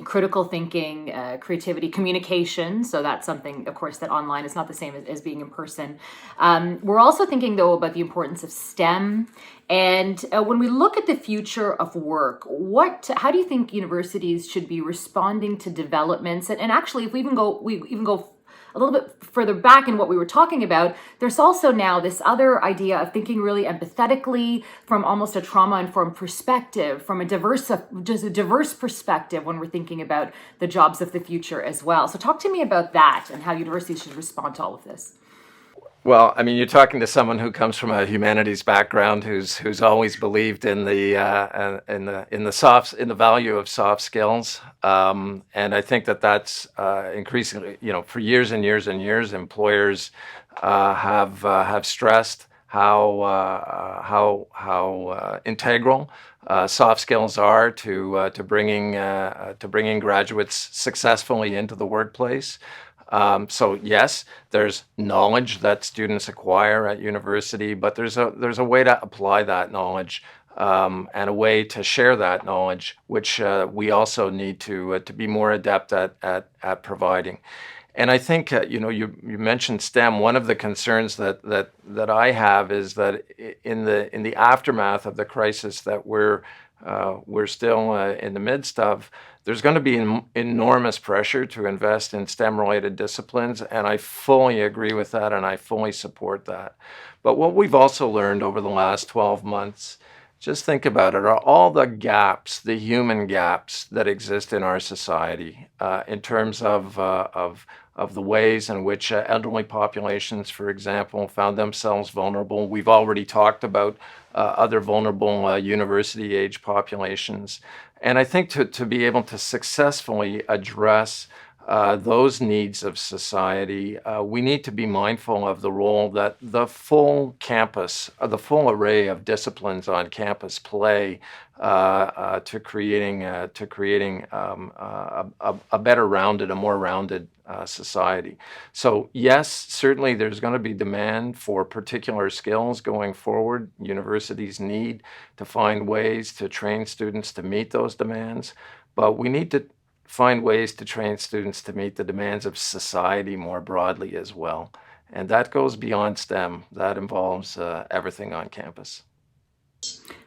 critical thinking, creativity, communication. So that's something, of course, that online is not the same as being in person. We're also thinking, though, about the importance of STEM. And when we look at the future of work, how do you think universities should be responding to developments? And actually, if we even go a little bit further back in what we were talking about, there's also now this other idea of thinking really empathetically from almost a trauma-informed perspective, from a diverse perspective when we're thinking about the jobs of the future as well. So talk to me about that and how universities should respond to all of this. Well, I mean, you're talking to someone who comes from a humanities background, who's always believed in the value of soft skills, and I think that's increasingly, for years and years and years, employers have stressed how integral soft skills are to bringing graduates successfully into the workplace. So yes, there's knowledge that students acquire at university, but there's a way to apply that knowledge and a way to share that knowledge, which we also need to be more adept at providing. And I think you mentioned STEM. One of the concerns that I have is that in the aftermath of the crisis that we're still in the midst of, there's going to be enormous pressure to invest in STEM-related disciplines, and I fully agree with that, and I fully support that. But what we've also learned over the last 12 months, just think about it, are all the gaps, the human gaps that exist in our society in terms of the ways in which elderly populations, for example, found themselves vulnerable. We've already talked about other vulnerable university-age populations. And I think to be able to successfully address those needs of society, we need to be mindful of the role that the full campus, the full array of disciplines on campus play to creating a better rounded, a more rounded society. So yes, certainly there's going to be demand for particular skills going forward. Universities need to find ways to train students to meet those demands, but we need to find ways to train students to meet the demands of society more broadly as well. And that goes beyond STEM. That involves everything on campus.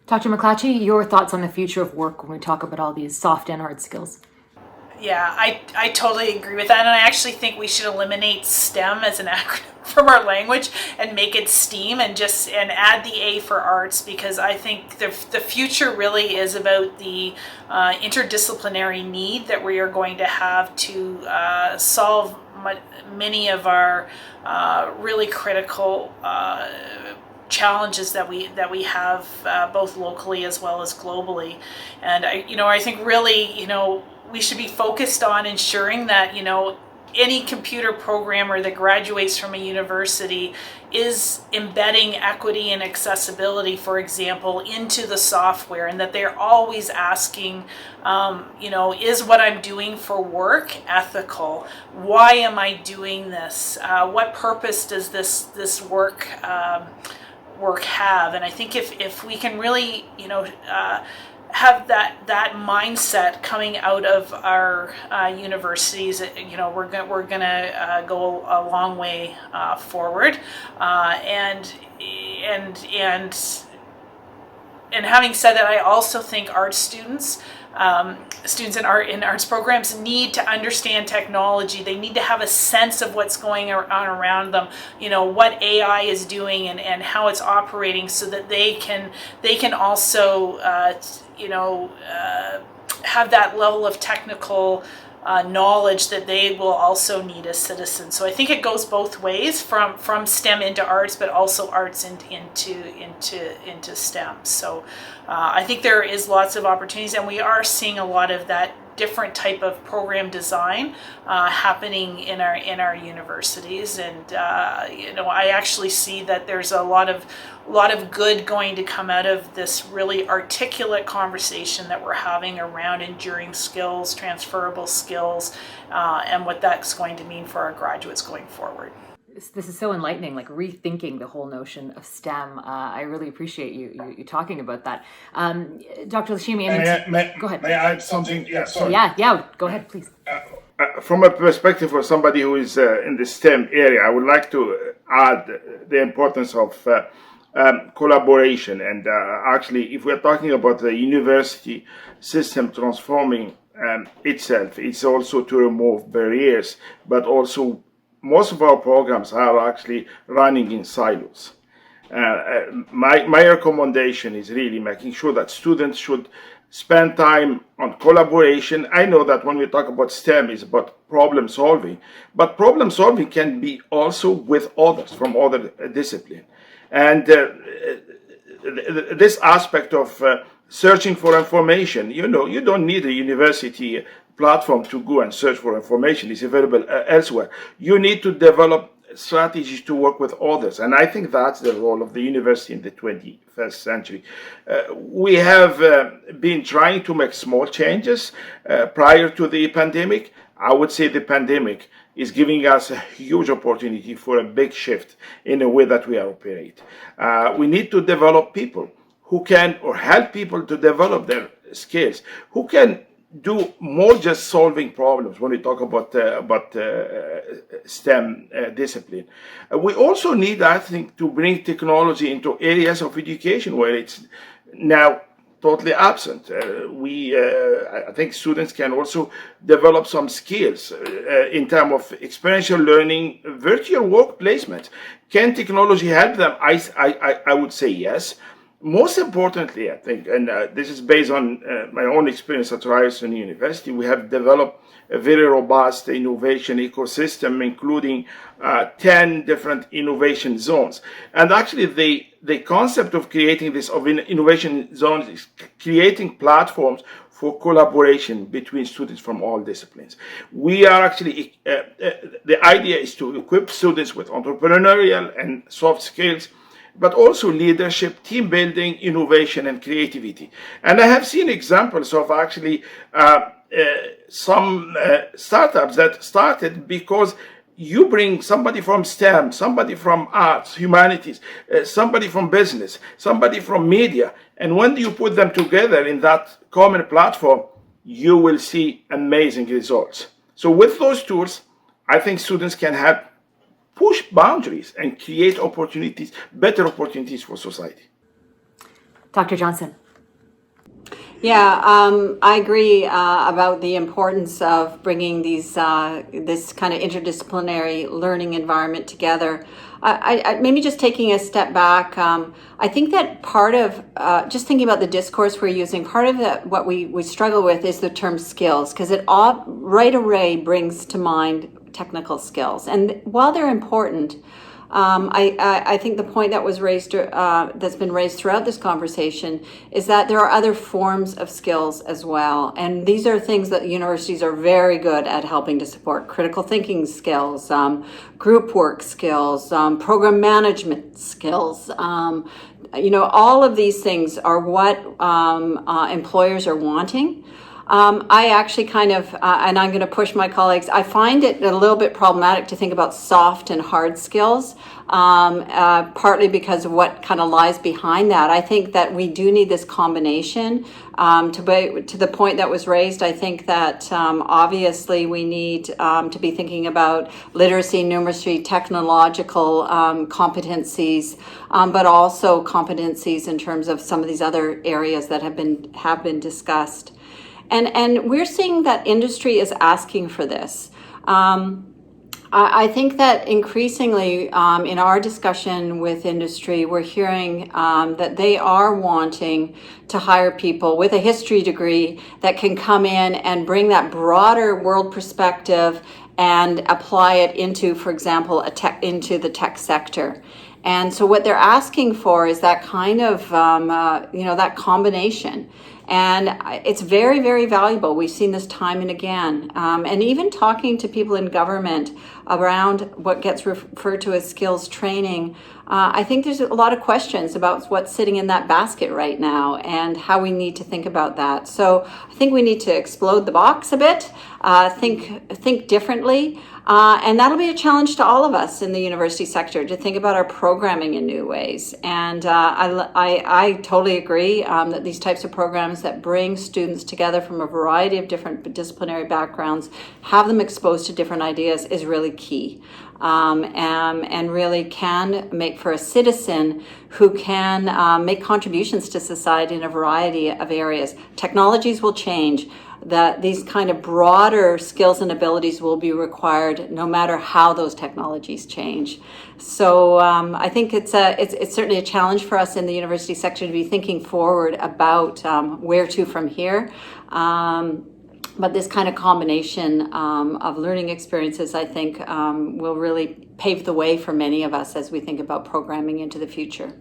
Dr. Mcclatchy, your thoughts on the future of work when we talk about all these soft and hard skills? Yeah, I totally agree with that, and I actually think we should eliminate STEM as an acronym from our language and make it STEAM and add the A for arts, because I think the future really is about the interdisciplinary need that we are going to have to solve many of our really critical challenges that we have both locally as well as globally. And I think really we should be focused on ensuring that any computer programmer that graduates from a university is embedding equity and accessibility, for example, into the software, and that they're always asking, is what I'm doing for work ethical? Why am I doing this? What purpose does this work have? And I think if we can really have that mindset coming out of our universities, we're gonna go a long way forward. And having said that, I also think art students in arts programs need to understand technology. They need to have a sense of what's going on around them, what AI is doing and how it's operating, so that they can also have that level of technical knowledge that they will also need as citizens. So I think it goes both ways, from STEM into arts, but also arts into STEM. So I think there is lots of opportunities, and we are seeing a lot of that different type of program design happening in our universities, and I actually see that there's a lot of good going to come out of this really articulate conversation that we're having around enduring skills, transferable skills, and what that's going to mean for our graduates going forward. This is so enlightening, like rethinking the whole notion of STEM. I really appreciate you talking about that. Dr. Lashimi, go ahead. May I add something? Yeah, sorry. Yeah, go ahead, please. From a perspective of somebody who is in the STEM area, I would like to add the importance of collaboration. And actually, if we're talking about the university system transforming itself, it's also to remove barriers, but also most of our programs are actually running in silos. My recommendation is really making sure that students should spend time on collaboration. I know that when we talk about STEM, it's about problem solving, but problem solving can be also with others from other disciplines. And this aspect of searching for information, you don't need a university platform to go and search for information. It's available elsewhere. You need to develop strategies to work with others. And I think that's the role of the university in the 21st century. We have been trying to make small changes prior to the pandemic. I would say the pandemic is giving us a huge opportunity for a big shift in the way that we operate. We need to develop people who can, or help people to develop their skills, who can do more just solving problems when we talk about STEM discipline. We also need, I think, to bring technology into areas of education where it's now totally absent. I think students can also develop some skills in terms of experiential learning, virtual work placement. Can technology help them? I would say yes. Most importantly, I think, and this is based on my own experience at Ryerson University, we have developed a very robust innovation ecosystem, including 10 different innovation zones. And actually, the concept of creating this innovation zones is creating platforms for collaboration between students from all disciplines. We are actually, the idea is to equip students with entrepreneurial and soft skills, but also leadership, team building, innovation, and creativity. And I have seen examples of actually some startups that started because you bring somebody from STEM, somebody from arts, humanities, somebody from business, somebody from media, and when you put them together in that common platform, you will see amazing results. So with those tools, I think students can have push boundaries and create opportunities, better opportunities for society. Dr. Johnson. Yeah, I agree about the importance of bringing this kind of interdisciplinary learning environment together. I maybe just taking a step back, I think that part of, just thinking about the discourse we're using, part of what we struggle with is the term skills, because it all right away brings to mind technical skills. And while they're important, I think the point that was raised, that's been raised throughout this conversation, is that there are other forms of skills as well. And these are things that universities are very good at helping to support: critical thinking skills, group work skills, program management skills. All of these things are what employers are wanting. I actually kind of, and I'm going to push my colleagues, I find it a little bit problematic to think about soft and hard skills, partly because of what kind of lies behind that. I think that we do need this combination. To the point that was raised, I think that obviously we need to be thinking about literacy, numeracy, technological competencies, but also competencies in terms of some of these other areas that have been discussed. And we're seeing that industry is asking for this. I think that increasingly in our discussion with industry, we're hearing that they are wanting to hire people with a history degree that can come in and bring that broader world perspective and apply it into, for example, into the tech sector. And so what they're asking for is that kind of, that combination. And it's very, very valuable. We've seen this time and again. And even talking to people in government around what gets referred to as skills training, I think there's a lot of questions about what's sitting in that basket right now and how we need to think about that. So I think we need to explode the box a bit, think differently. And that'll be a challenge to all of us in the university sector to think about our programming in new ways. And I totally agree that these types of programs that bring students together from a variety of different disciplinary backgrounds, have them exposed to different ideas is really key. And really can make for a citizen who can make contributions to society in a variety of areas. Technologies will change. That these kind of broader skills and abilities will be required no matter how those technologies change. So I think it's certainly a challenge for us in the university sector to be thinking forward about where to from here. But this kind of combination of learning experiences, I think, will really pave the way for many of us as we think about programming into the future.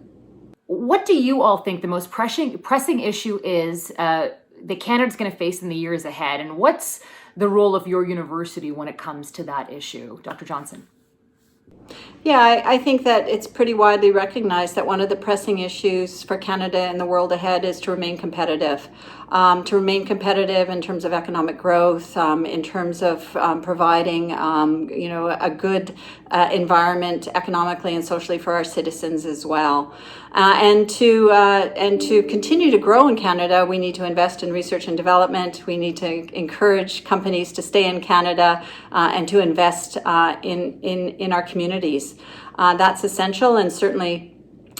What do you all think the most pressing issue is that Canada's going to face in the years ahead, and what's the role of your university when it comes to that issue? Dr. Johnson. Yeah, I think that it's pretty widely recognized that one of the pressing issues for Canada and the world ahead is to remain competitive. In terms of economic growth, in terms of providing, a good environment economically and socially for our citizens as well. And to continue to grow in Canada, we need to invest in research and development. We need to encourage companies to stay in Canada and to invest in our communities. That's essential, and certainly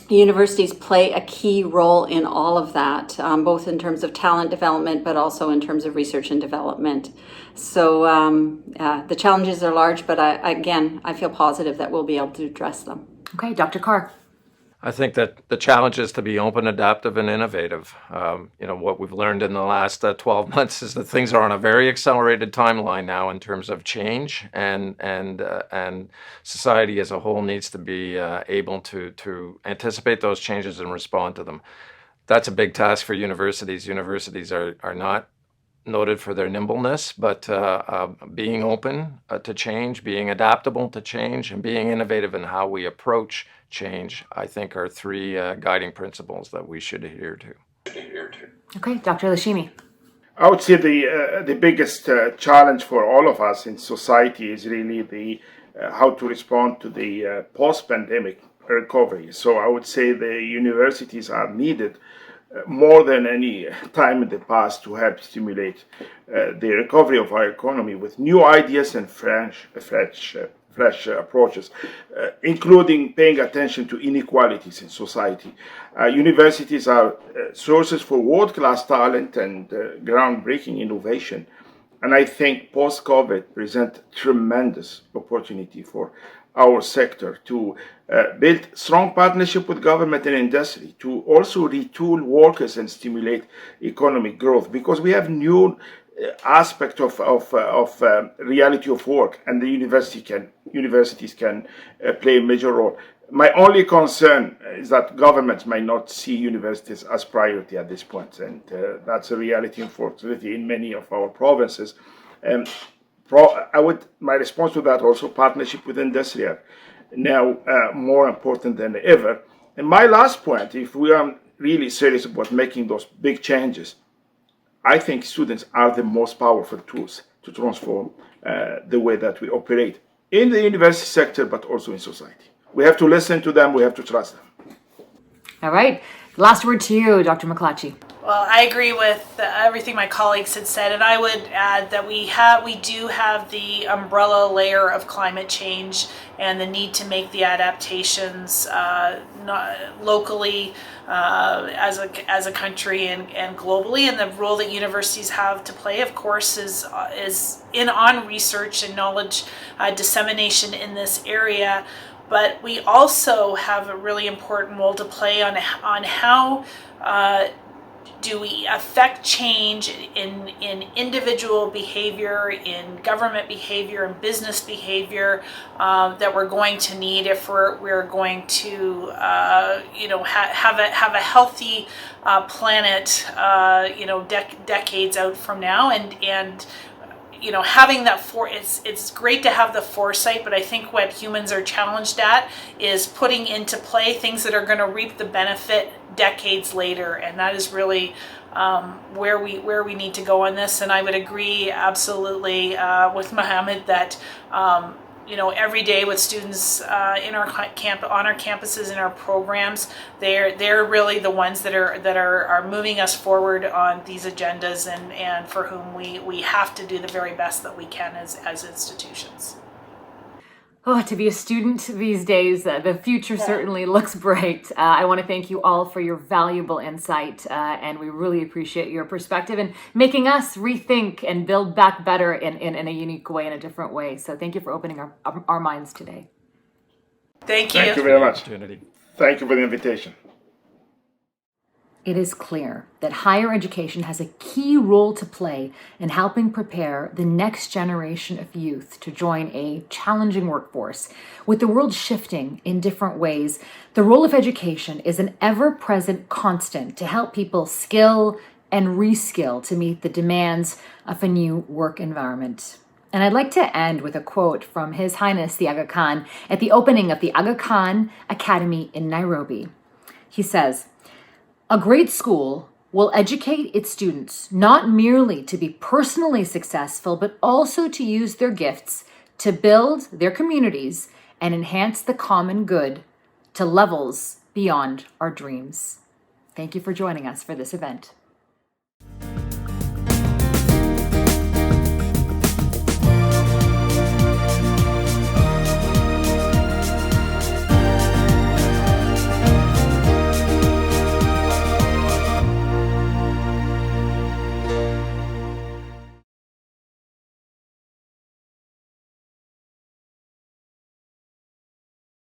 universities play a key role in all of that, both in terms of talent development, but also in terms of research and development. So the challenges are large, but I feel positive that we'll be able to address them. Okay, Dr. Carr. I think that the challenge is to be open, adaptive, and innovative. What we've learned in the last 12 months is that things are on a very accelerated timeline now in terms of change, and society as a whole needs to be able to anticipate those changes and respond to them. That's a big task for universities. Universities are not noted for their nimbleness, but being open to change, being adaptable to change, and being innovative in how we approach change, I think, are three guiding principles that we should adhere to. Okay, Dr. Lashimi. I would say the biggest challenge for all of us in society is really the how to respond to the post-pandemic recovery. So I would say the universities are needed more than any time in the past to help stimulate the recovery of our economy with new ideas and fresh approaches, including paying attention to inequalities in society. Universities are sources for world-class talent and groundbreaking innovation. And I think post-COVID present tremendous opportunity for our sector to build strong partnership with government and industry, to also retool workers and stimulate economic growth, because we have new aspect of reality of work, and the universities can play a major role. My only concern is that governments might not see universities as priority at this point, and that's a reality, unfortunately, in many of our provinces. My response to that also partnership with industry are now more important than ever. And my last point, if we are really serious about making those big changes, I think students are the most powerful tools to transform the way that we operate in the university sector, but also in society. We have to listen to them. We have to trust them. All right. Last word to you, Dr. Mcclatchy. Well, I agree with everything my colleagues had said, and I would add that we do have the umbrella layer of climate change and the need to make the adaptations locally as a country and globally. And the role that universities have to play, of course, is on research and knowledge dissemination in this area. But we also have a really important role to play on how do we affect change in individual behavior, in government behavior, and business behavior that we're going to need if we're going to have a healthy planet decades out from now, and having that it's great to have the foresight, but I think what humans are challenged at is putting into play things that are going to reap the benefit decades later, and that is really where we need to go on this. And I would agree absolutely with Mohamed that every day with students in our on our campuses, in our programs, they're really the ones that are moving us forward on these agendas, and for whom we have to do the very best that we can as institutions. Oh, to be a student these days, the future certainly looks bright. I want to thank you all for your valuable insight, and we really appreciate your perspective and making us rethink and build back better in a unique way, in a different way. So thank you for opening our minds today. Thank you. Thank you very much. Thank you for the invitation. It is clear that higher education has a key role to play in helping prepare the next generation of youth to join a challenging workforce. With the world shifting in different ways, the role of education is an ever-present constant to help people skill and reskill to meet the demands of a new work environment. And I'd like to end with a quote from His Highness the Aga Khan at the opening of the Aga Khan Academy in Nairobi. He says, "A great school will educate its students not merely to be personally successful, but also to use their gifts to build their communities and enhance the common good to levels beyond our dreams." Thank you for joining us for this event.